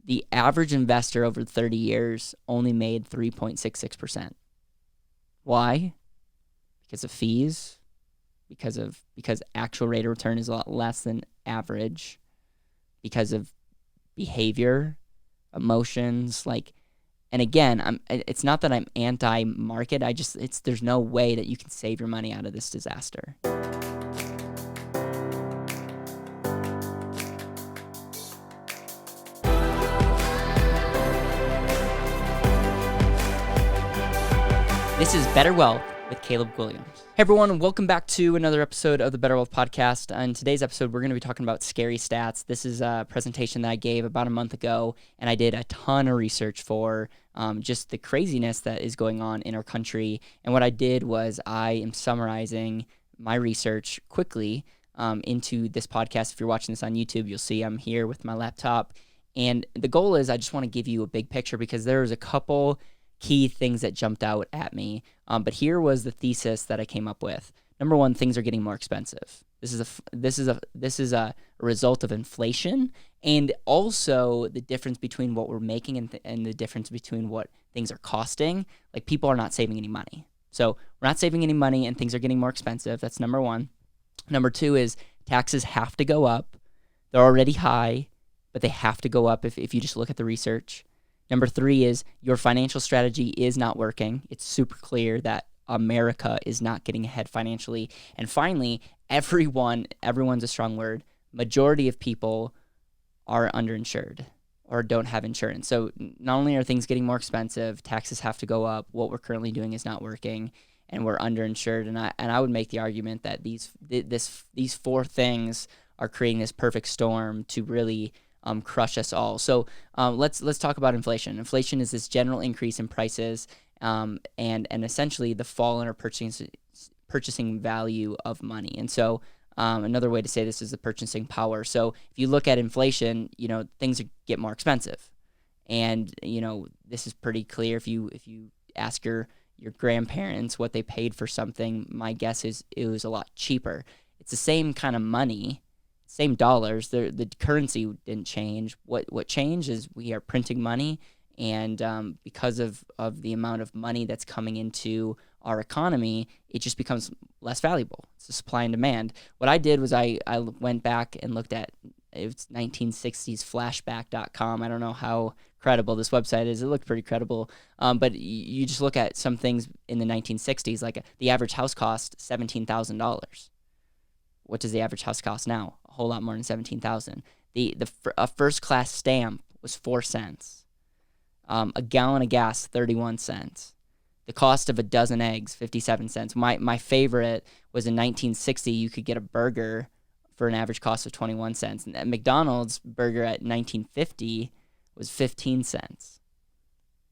the average investor over 30 years only made 3.66%. Why? Because of fees, because actual rate of return is a lot less than average, because of behavior, emotions, and again, it's not that I'm anti-market. There's no way that you can save your money out of this disaster. This is Better Wealth with Caleb Williams. Hey everyone, and welcome back to another episode of the BetterWealth podcast. In today's episode, we're going to be talking about scary stats. This is a presentation that I gave about a month ago, and I did a ton of research for just the craziness that is going on in our country. And what I did was I am summarizing my research quickly into this podcast. If you're watching this on YouTube, you'll see I'm here with my laptop. And the goal is I just want to give you a big picture because there was a couple key things that jumped out at me. But here was the thesis that I came up with. Number one, things are getting more expensive. This is a result of inflation, and also the difference between what we're making and the difference between what things are costing. Like, people are not saving any money. So we're not saving any money and things are getting more expensive. That's number one. Number two is taxes have to go up. They're already high, but they have to go up if you just look at the research. Number three is your financial strategy is not working. It's super clear that America is not getting ahead financially. And finally, everyone's a strong word, majority of people are underinsured or don't have insurance. So not only are things getting more expensive, taxes have to go up, what we're currently doing is not working, and we're underinsured. And I would make the argument that these four things are creating this perfect storm to really crush us all. So let's talk about inflation. Inflation is this general increase in prices and essentially the fall in our purchasing value of money. And so another way to say this is the purchasing power. So if you look at inflation, things get more expensive. And, this is pretty clear. If you ask your grandparents what they paid for something, my guess is it was a lot cheaper. It's the same kind of money, same dollars. The currency didn't change. What changed is we are printing money, and because of the amount of money that's coming into our economy, it just becomes less valuable. It's the supply and demand. What I did was I went back and looked at, it's 1960s flashback.com. I don't know how credible this website is. It looked pretty credible. But you just look at some things in the 1960s, like the average house cost $17,000. What does the average house cost now? A whole lot more than $17,000. A first class stamp was 4 cents. A gallon of gas, 31 cents. The cost of a dozen eggs, 57 cents. My favorite was in 1960, you could get a burger for an average cost of 21 cents. And a McDonald's burger at 1950 was 15 cents.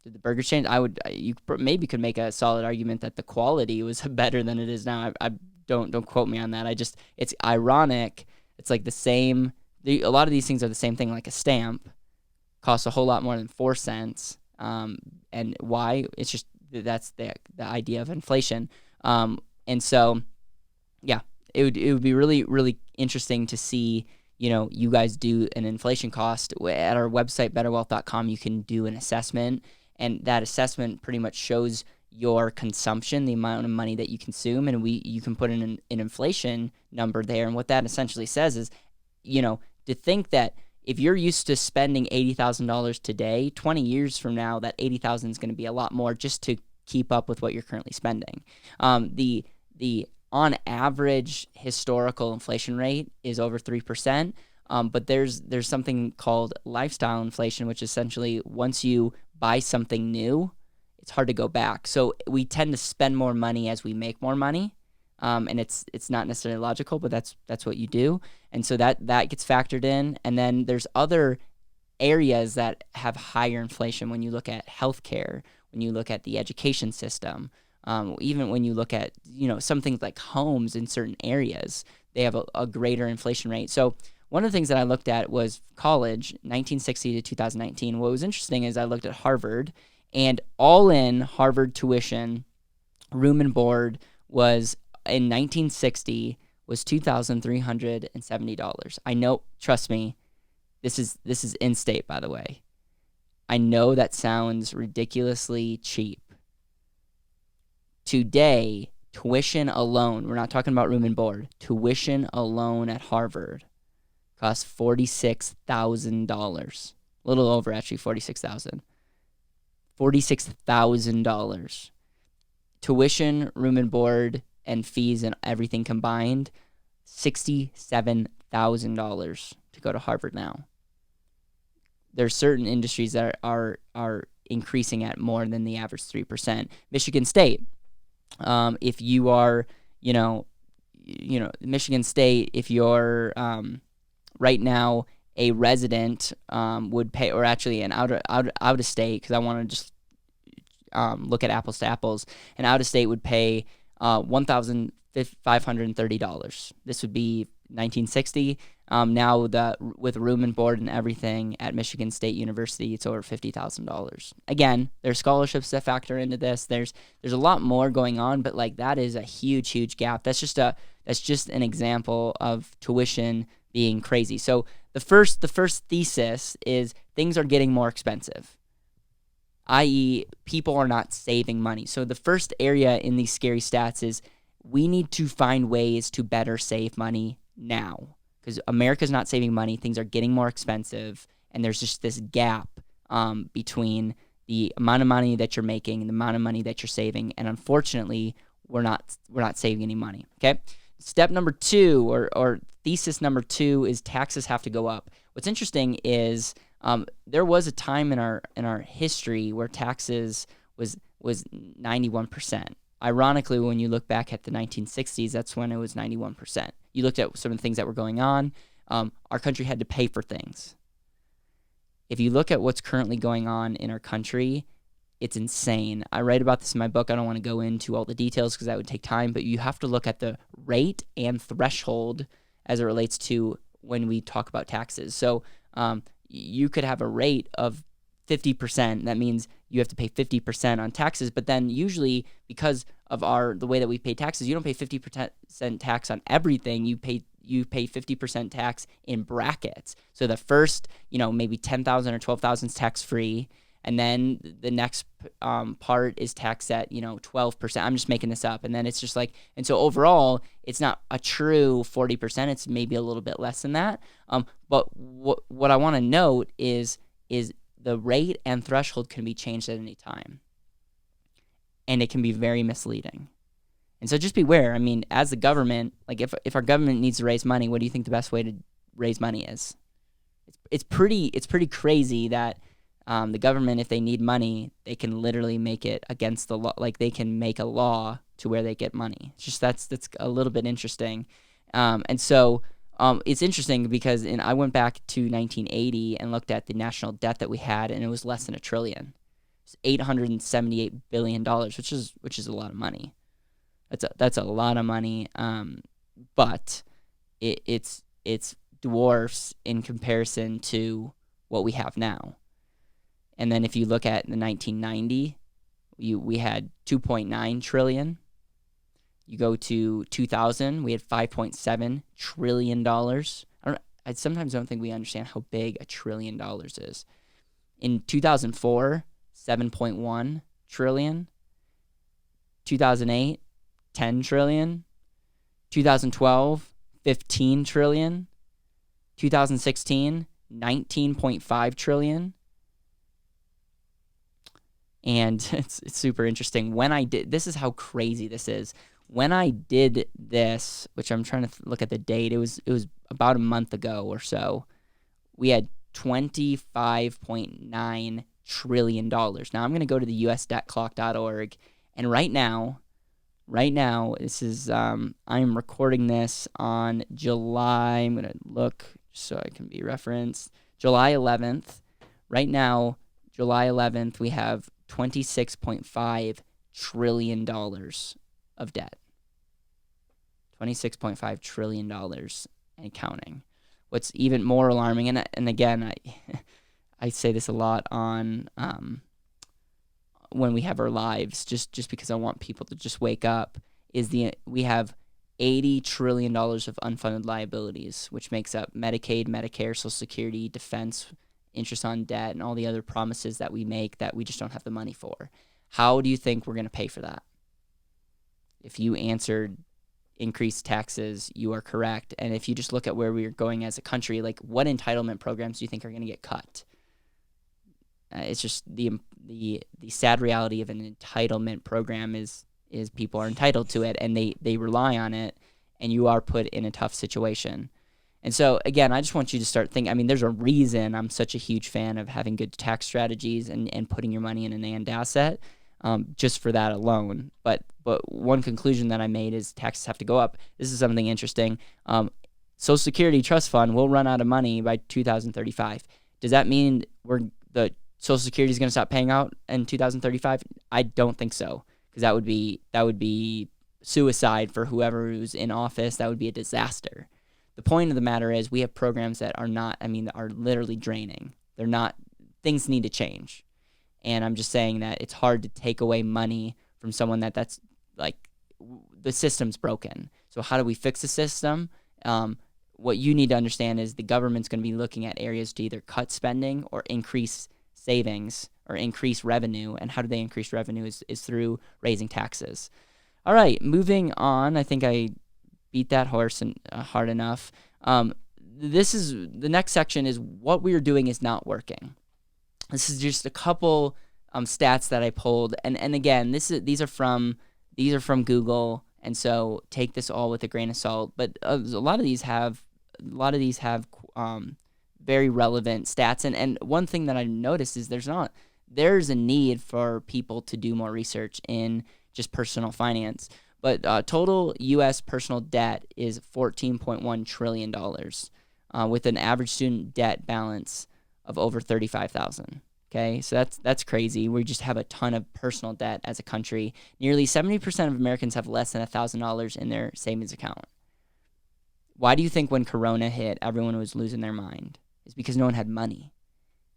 Did the burger change? You maybe could make a solid argument that the quality was better than it is now. I don't quote me on that. It's ironic. It's like the same. A lot of these things are the same thing. Like a stamp costs a whole lot more than 4 cents. And why? It's just that's the idea of inflation. And so, yeah, it would be really, really interesting to see, you guys do an inflation cost. At our website, betterwealth.com, you can do an assessment, and that assessment pretty much shows your consumption, the amount of money that you consume, and you can put in an inflation number there. And what that essentially says is, to think that if you're used to spending $80,000 today, 20 years from now, that $80,000 is going to be a lot more just to keep up with what you're currently spending. The on average historical inflation rate is over 3%, but there's something called lifestyle inflation, which essentially once you buy something new, it's hard to go back. So we tend to spend more money as we make more money, and it's not necessarily logical, but that's what you do. And so that gets factored in. And then there's other areas that have higher inflation when you look at healthcare, when you look at the education system, even when you look at some things like homes in certain areas, they have a greater inflation rate. So one of the things that I looked at was college, 1960 to 2019. What was interesting is I looked at Harvard, and all in Harvard tuition, room and board, was in 1960 was $2,370. I know, trust me, this is in state, by the way. I know that sounds ridiculously cheap. Today, tuition alone, we're not talking about room and board, tuition alone at Harvard costs $46,000. A little over, actually, $46,000. $46,000. Tuition, room and board, and fees and everything combined, $67,000 to go to Harvard now. There's certain industries that are increasing at more than the average 3%. Michigan State, if you are, Michigan State, if you're right now a resident would pay, or actually an out of state, because I want to just look at apples to apples, an out of state would pay $1,530. This would be 1960. Now with room and board and everything at Michigan State University, it's over $50,000. Again, there's scholarships that factor into this. There's a lot more going on, but like that is a huge gap. That's just an example of tuition being crazy. So the first thesis is things are getting more expensive, i.e., people are not saving money. So the first area in these scary stats is we need to find ways to better save money now, because America's not saving money. Things are getting more expensive, and there's just this gap between the amount of money that you're making and the amount of money that you're saving, and unfortunately, we're not saving any money. Okay, step number 2 or thesis number 2 is taxes have to go up. What's interesting is there was a time in our history where taxes was 91%. Ironically, when you look back at the 1960s, that's when it was 91%. You looked at some of the things that were going on. Our country had to pay for things. If you look at what's currently going on in our country, it's insane. I write about this in my book. I don't want to go into all the details because that would take time, but you have to look at the rate and threshold as it relates to when we talk about taxes. So you could have a rate of 50%. That means you have to pay 50% on taxes, but then usually because of the way that we pay taxes, you don't pay 50% tax on everything. You pay 50% tax in brackets. So the first, maybe 10,000 or 12,000 is tax free, and then the next part is taxed at 12%. I'm just making this up, and then it's just like, and so overall, it's not a true 40%. It's maybe a little bit less than that. But what I want to note is the rate and threshold can be changed at any time, and it can be very misleading. And so just beware. I mean, as the government, like if our government needs to raise money, what do you think the best way to raise money is? It's pretty crazy that the government, if they need money, they can literally make it against the law. Like they can make a law to where they get money. It's just that's a little bit interesting. And so it's interesting because I went back to 1980 and looked at the national debt that we had, and it was less than $1 trillion. It's $878 billion, which is a lot of money. That's a lot of money. But it's dwarfs in comparison to what we have now. And then if you look at the 1990, we had 2.9 trillion. You go to 2000, we had $5.7 trillion. I sometimes don't think we understand how big $1 trillion is. In 2004, 7.1 trillion. 2008, 10 trillion. 2012, 15 trillion. 2016, 19.5 trillion. And it's super interesting. This is how crazy this is. When I did this, which I'm trying to look at the date, it was about a month ago or so, we had $25.9 trillion. Now I'm going to go to the usdebtclock.org, and right now, this is I'm recording this on July. I'm going to look so I can be referenced. July 11th. Right now, July 11th, we have $26.5 trillion of debt. $26.5 trillion and counting. What's even more alarming, and again, I say this a lot on when we have our lives, just because I want people to just wake up, is we have $80 trillion of unfunded liabilities, which makes up Medicaid, Medicare, Social Security, defense, interest on debt and all the other promises that we make that we just don't have the money for. How do you think we're going to pay for that? If you answered increased taxes, you are correct. And if you just look at where we're going as a country, like what entitlement programs do you think are going to get cut? It's just the sad reality of an entitlement program is people are entitled to it and they rely on it, and you are put in a tough situation. And so, again, I just want you to start thinking. I mean, there's a reason I'm such a huge fan of having good tax strategies and putting your money in an and asset, just for that alone. But one conclusion that I made is taxes have to go up. This is something interesting. Social Security Trust Fund will run out of money by 2035. Does that mean the Social Security is going to stop paying out in 2035? I don't think so, because that would be suicide for whoever who's in office. That would be a disaster. The point of the matter is we have programs that are literally draining. They're not, things need to change. And I'm just saying that it's hard to take away money from someone that's like, the system's broken. So how do we fix the system? What you need to understand is the government's going to be looking at areas to either cut spending or increase savings or increase revenue. And how do they increase revenue is through raising taxes. All right, moving on. I think I beat that horse hard enough. The next section is what we are doing is not working. This is just a couple stats that I pulled, and again, these are from Google, and so take this all with a grain of salt. But a lot of these have very relevant stats, and one thing that I noticed is there's a need for people to do more research in just personal finance. But total U.S. personal debt is $14.1 trillion, with an average student debt balance of over $35,000. Okay, so that's crazy. We just have a ton of personal debt as a country. Nearly 70% of Americans have less than $1,000 in their savings account. Why do you think when Corona hit, everyone was losing their mind? It's because no one had money.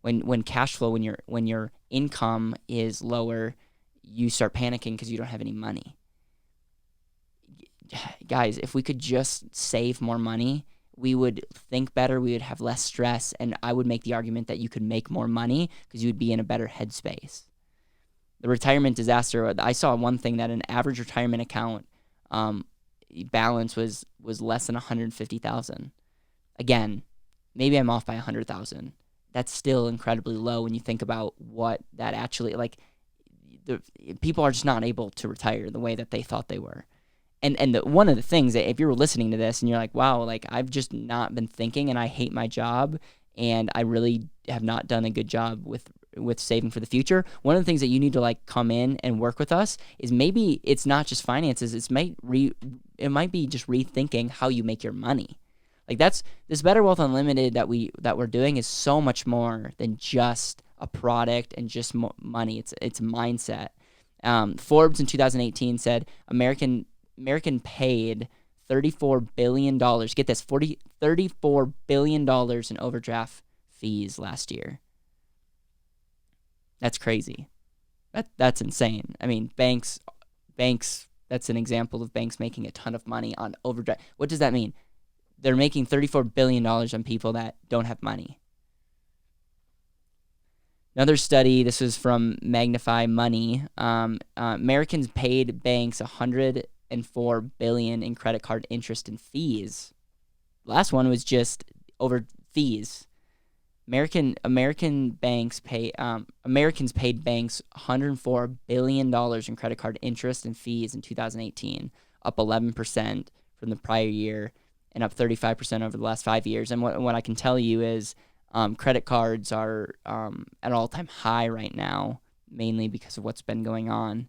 When cash flow, when your income is lower, you start panicking because you don't have any money. Guys, if we could just save more money, we would think better, we would have less stress, and I would make the argument that you could make more money because you would be in a better headspace. The retirement disaster, I saw one thing that an average retirement account balance was less than $150,000. Again, maybe I'm off by $100,000. That's still incredibly low when you think about what that actually, like, people are just not able to retire the way that they thought they were. And one of the things that if you're listening to this and you're like, wow, like I've just not been thinking and I hate my job and I really have not done a good job with saving for the future. One of the things that you need to like come in and work with us is maybe it's not just finances. It might be just rethinking how you make your money. Like this BetterWealth Unlimited that we're doing is so much more than just a product and just money. It's mindset. Forbes in 2018 said American paid $34 billion. Get this, $34 billion in overdraft fees last year. That's crazy. That's insane. I mean, banks. That's an example of banks making a ton of money on overdraft. What does that mean? They're making $34 billion on people that don't have money. Another study, this is from Magnify Money. Americans paid banks $104 billion in credit card interest and fees. Last one was just over fees. Americans paid banks $104 billion in credit card interest and fees in 2018, up 11% from the prior year and up 35% over the last 5 years. And what I can tell you is credit cards are at an all-time high right now, mainly because of what's been going on.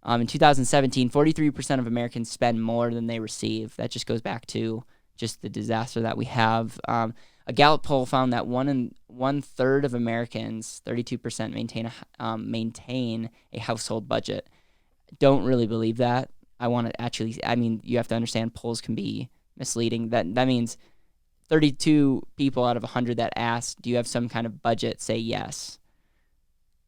In 2017, 43% of Americans spend more than they receive. That just goes back to just the disaster that we have. A Gallup poll found that one third of Americans, 32%, maintain a household budget. Don't really believe that. You have to understand polls can be misleading. That means 32 people out of 100 that asked, do you have some kind of budget, say yes.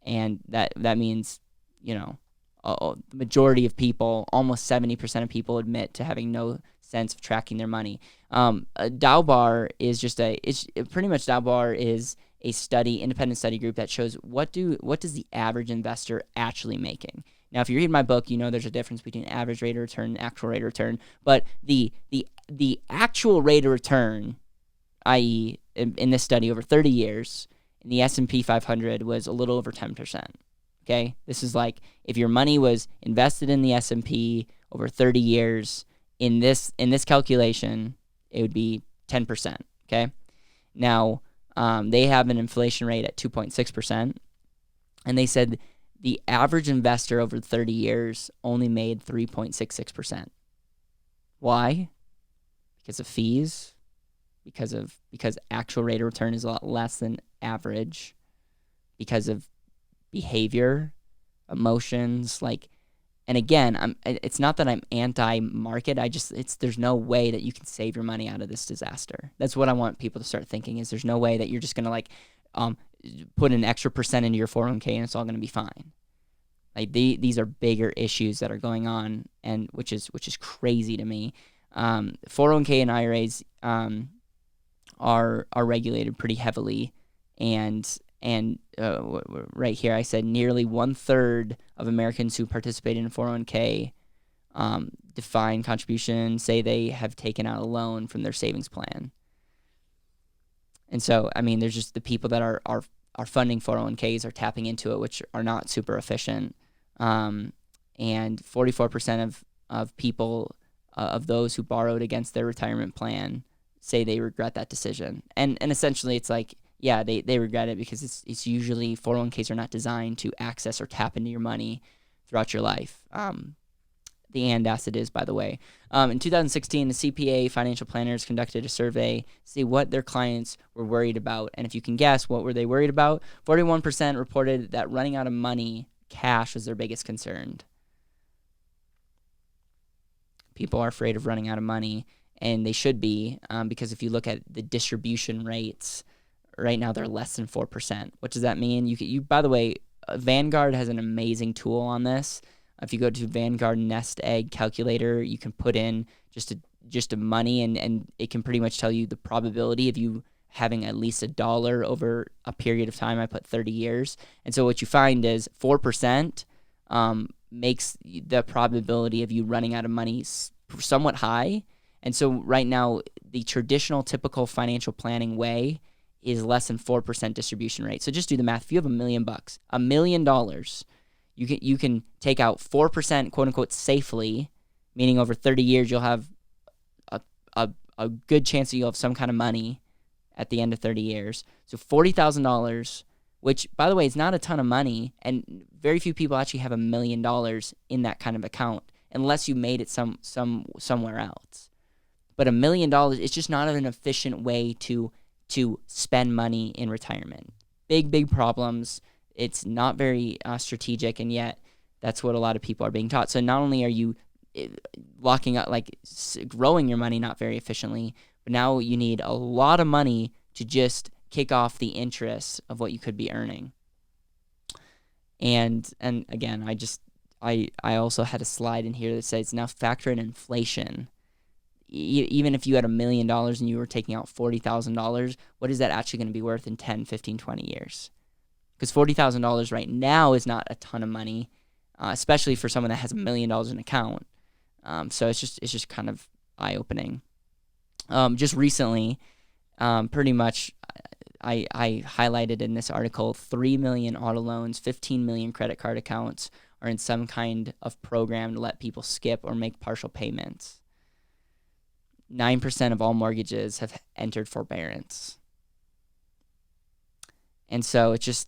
And that means, the majority of people, almost 70% of people admit to having no sense of tracking their money. A Dow bar is Dow bar is a independent study group that shows what does the average investor actually making. Now, if you read my book, you know there's a difference between average rate of return and actual rate of return. But the actual rate of return, i.e., in this study over 30 years, in the S&P 500 was a little over 10%. Okay, this is like if your money was invested in the S&P over 30 years, in this calculation, it would be 10%. Okay, now they have an inflation rate at 2.6%, and they said the average investor over 30 years only made 3.66%. Why? Because of fees, because actual rate of return is a lot less than average, because of behavior, emotions, and again, it's not that I'm anti-market. There's no way that you can save your money out of this disaster. That's what I want people to start thinking, is there's no way that you're just going to put an extra percent into your 401k and it's all going to be fine. These are bigger issues that are going on, and which is crazy to me. 401k and IRAs are regulated pretty heavily, and right here I said nearly 1/3 of Americans who participate in 401k defined contribution say they have taken out a loan from their savings plan. And so, I mean, there's just the people that are funding 401ks are tapping into it, which are not super efficient. And 44% of people, of those who borrowed against their retirement plan, say they regret that decision. And essentially it's like, yeah, they regret it because it's usually 401ks are not designed to access or tap into your money throughout your life. The and asset is, by the way. In 2016, the CPA financial planners conducted a survey to see what their clients were worried about. And if you can guess, what were they worried about? 41% reported that running out of money, cash, was their biggest concern. People are afraid of running out of money, and they should be, because if you look at the distribution rates, right now they're less than 4%. What does that mean? You by the way, Vanguard has an amazing tool on this. If you go to Vanguard Nest Egg Calculator, you can put in just a money, and it can pretty much tell you the probability of you having at least $1 over a period of time. I put 30 years. And so what you find is 4% makes the probability of you running out of money somewhat high. And so right now, the traditional typical financial planning way is less than 4% distribution rate. So just do the math. If you have $1 million, $1 million, you can take out 4%, quote unquote, safely, meaning over 30 years you'll have a good chance that you'll have some kind of money at the end of 30 years. So $40,000, which, by the way, is not a ton of money, and very few people actually have $1 million in that kind of account unless you made it somewhere else. But $1 million is just not an efficient way to spend money in retirement. Big problems. It's not very strategic, and yet that's what a lot of people are being taught. So not only are you locking up, growing your money not very efficiently, but now you need a lot of money to just kick off the interest of what you could be earning. And again, I also had a slide in here that says now factor in inflation. Even if you had $1 million and you were taking out $40,000, what is that actually going to be worth in 10, 15, 20 years? Because $40,000 right now is not a ton of money, especially for someone that has $1 million in an account. So it's just kind of eye-opening. Just recently, pretty much, I highlighted in this article 3 million auto loans, 15 million credit card accounts are in some kind of program to let people skip or make partial payments. 9% of all mortgages have entered forbearance. And so it's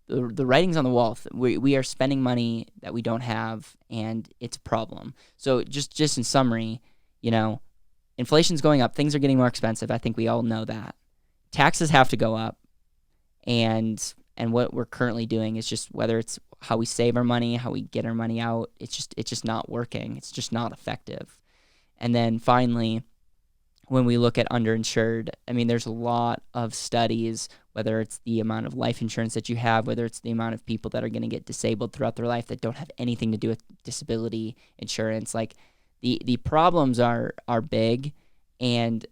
the writing's on the wall. We are spending money that we don't have, and it's a problem. So just in summary, inflation's going up. Things are getting more expensive. I think we all know that. Taxes have to go up, and what we're currently doing is just, whether it's how we save our money, how we get our money out, it's just not working. It's just not effective. And then finally, when we look at underinsured, I mean, there's a lot of studies, whether it's the amount of life insurance that you have, whether it's the amount of people that are going to get disabled throughout their life that don't have anything to do with disability insurance. The problems are big, and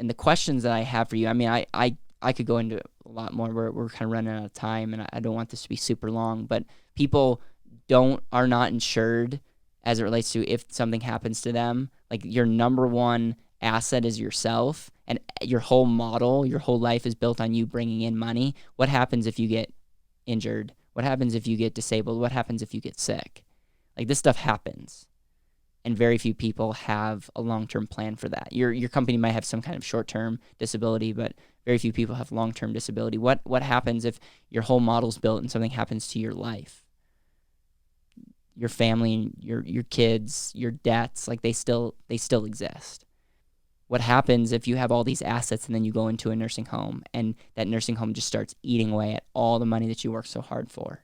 And the questions that I have for you, I mean, I could go into a lot more. We're kind of running out of time, and I don't want this to be super long, but people are not insured as it relates to if something happens to them. Like, your number one asset is yourself, and your whole model, your whole life is built on you bringing in money. What happens if you get injured? What happens if you get disabled? What happens if you get sick? Like, this stuff happens, and very few people have a long-term plan for that. Your company might have some kind of short-term disability, but very few people have long-term disability. What happens if your whole model's built and something happens to your life? Your family, your kids, your debts, like, they still exist. What happens if you have all these assets and then you go into a nursing home and that nursing home just starts eating away at all the money that you worked so hard for?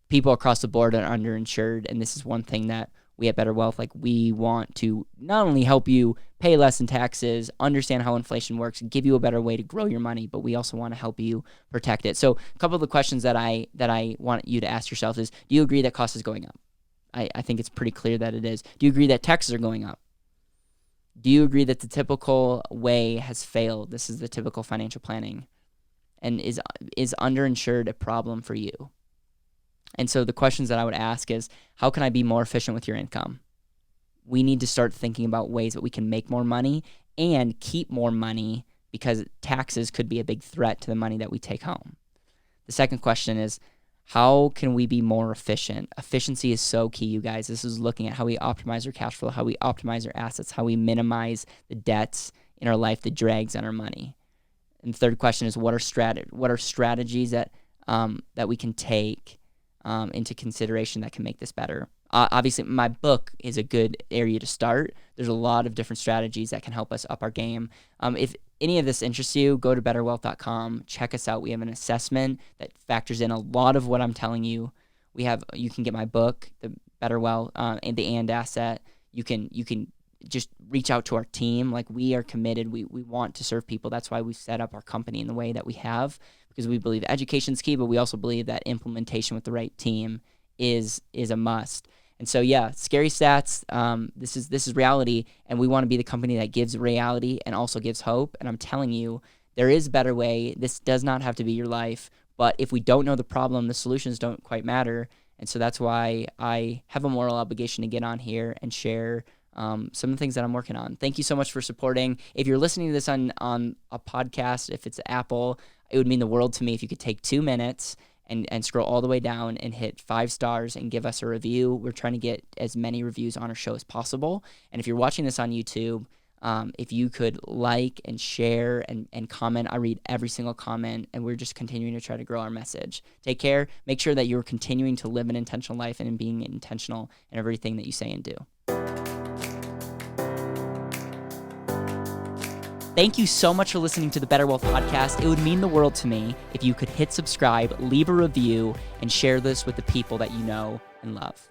People across the board are underinsured, and this is one thing that we at BetterWealth, like, we want to not only help you pay less in taxes, understand how inflation works, give you a better way to grow your money, but we also want to help you protect it. So a couple of the questions that I want you to ask yourself is, do you agree that cost is going up? I think it's pretty clear that it is. Do you agree that taxes are going up? Do you agree that the typical way has failed? This is the typical financial planning. And is underinsured a problem for you? And so the questions that I would ask is, how can I be more efficient with your income? We need to start thinking about ways that we can make more money and keep more money, because taxes could be a big threat to the money that we take home. The second question is, how can we be more efficient? Efficiency is so key, you guys. This is looking at how we optimize our cash flow, how we optimize our assets, how we minimize the debts in our life that drags on our money. And the third question is, what are strategies that we can take into consideration that can make this better? Obviously, my book is a good area to start. There's a lot of different strategies that can help us up our game. If any of this interests you, go to betterwealth.com. Check us out. We have an assessment that factors in a lot of what I'm telling you. You can get my book, the BetterWealth, and the and asset. You can just reach out to our team. Like, we are committed. We want to serve people. That's why we set up our company in the way that we have, because we believe education is key, but we also believe that implementation with the right team is a must. And so, yeah, scary stats. This is reality, and we want to be the company that gives reality and also gives hope. And I'm telling you, there is a better way. This does not have to be your life. But if we don't know the problem, the solutions don't quite matter. And so that's why I have a moral obligation to get on here and share some of the things that I'm working on. Thank you so much for supporting. If you're listening to this on a podcast, if it's Apple, it would mean the world to me if you could take 2 minutes and scroll all the way down and hit 5 stars and give us a review. We're trying to get as many reviews on our show as possible. And if you're watching this on YouTube, if you could like and share and comment, I read every single comment, and we're just continuing to try to grow our message. Take care. Make sure that you're continuing to live an intentional life and in being intentional in everything that you say and do. Thank you so much for listening to the BetterWealth podcast. It would mean the world to me if you could hit subscribe, leave a review, and share this with the people that you know and love.